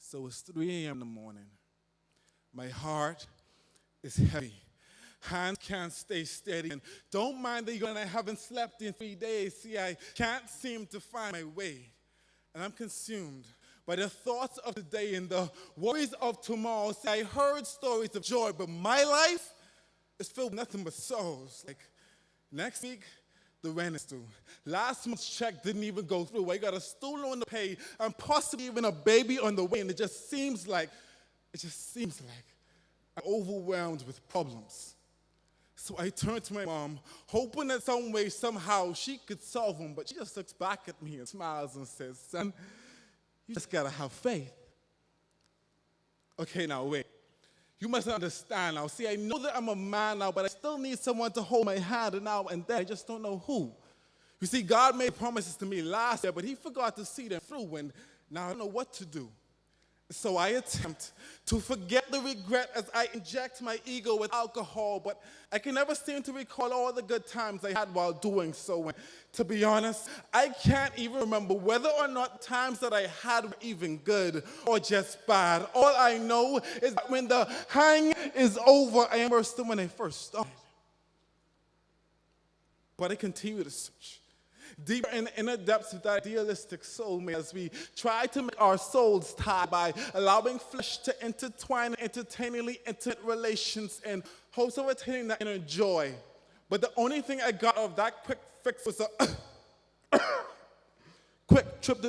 So it's 3 a.m. in the morning. My heart is heavy. Hands can't stay steady. And don't mind that I haven't slept in 3 days. See, I can't seem to find my way. And I'm consumed by the thoughts of today and the worries of tomorrow. See, I heard stories of joy, but my life is filled with nothing but sorrows. Like next week, the rent is due. Last month's check didn't even go through. I got a student loan to pay and possibly even a baby on the way. And it just seems like I'm overwhelmed with problems. So I turned to my mom, hoping that some way, somehow, she could solve them. But she just looks back at me and smiles and says, "Son, you just gotta have faith." Okay, now wait. You must understand now. See, I know that I'm a man now, but I still need someone to hold my hand now and then. I just don't know who. You see, God made promises to me last year, but he forgot to see them through, and now I don't know what to do. So I attempt to forget the regret as I inject my ego with alcohol, but I can never seem to recall all the good times I had while doing so. And to be honest, I can't even remember whether or not times that I had were even good or just bad. All I know is that when the hang is over, I am worse than when I first started. But I continue to search deeper in the inner depths of that idealistic soulmate as we try to make our souls tie by allowing flesh to intertwine in entertainingly intimate relations in hopes of attaining that inner joy. But the only thing I got out of that quick fix was a quick trip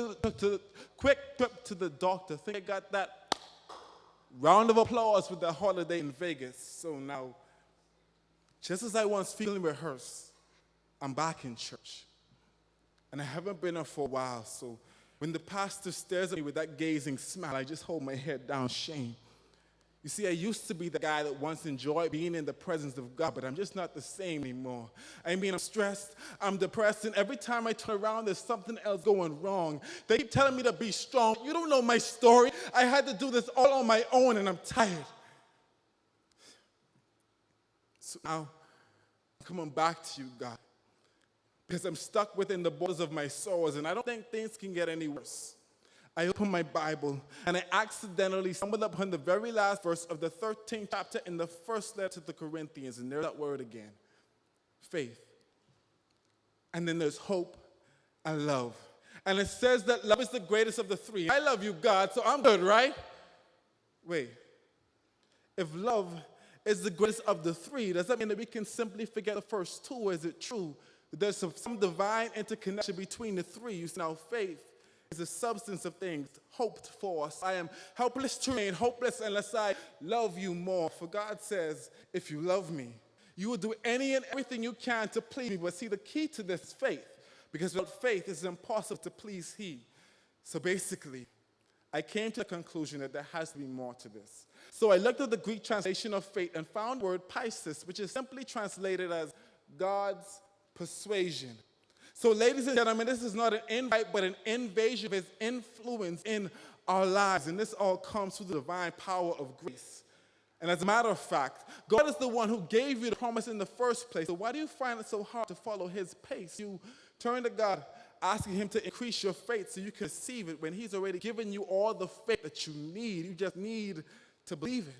to the doctor. I think I got that round of applause with the holiday in Vegas. So now, just as I was feeling rehearsed, I'm back in church. And I haven't been there for a while, so when the pastor stares at me with that gazing smile, I just hold my head down, shame. You see, I used to be the guy that once enjoyed being in the presence of God, but I'm just not the same anymore. I mean, I'm stressed, I'm depressed, and every time I turn around, there's something else going wrong. They keep telling me to be strong. You don't know my story. I had to do this all on my own, and I'm tired. So now, I'm coming back to you, God, because I'm stuck within the borders of my sorrows, and I don't think things can get any worse. I open my Bible, and I accidentally stumbled upon the very last verse of the 13th chapter in the first letter to the Corinthians, and there's that word again, faith. And then there's hope and love. And it says that love is the greatest of the three. I love you, God, so I'm good, right? Wait. If love is the greatest of the three, does that mean that we can simply forget the first two, or is it true there's some divine interconnection between the three? You see, now faith is the substance of things hoped for. So I am helpless to remain hopeless unless I love you more. For God says, if you love me, you will do any and everything you can to please me. But see, the key to this is faith, because without faith, it's impossible to please He. So basically, I came to the conclusion that there has to be more to this. So I looked at the Greek translation of faith and found the word pistis, which is simply translated as God's persuasion. So ladies and gentlemen, this is not an invite, but an invasion of His influence in our lives. And this all comes through the divine power of grace. And as a matter of fact, God is the one who gave you the promise in the first place. So why do you find it so hard to follow His pace? You turn to God, asking Him to increase your faith so you can receive it when He's already given you all the faith that you need. You just need to believe it.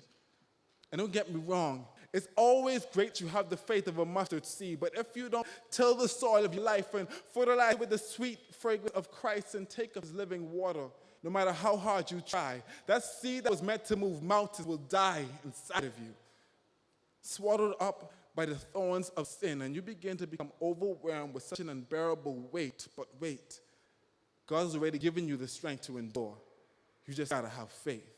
And don't get me wrong, it's always great to have the faith of a mustard seed, but if you don't till the soil of your life and fertilize it with the sweet fragrance of Christ and take of His living water, no matter how hard you try, that seed that was meant to move mountains will die inside of you, swallowed up by the thorns of sin, and you begin to become overwhelmed with such an unbearable weight. But wait, God has already given you the strength to endure. You just gotta have faith.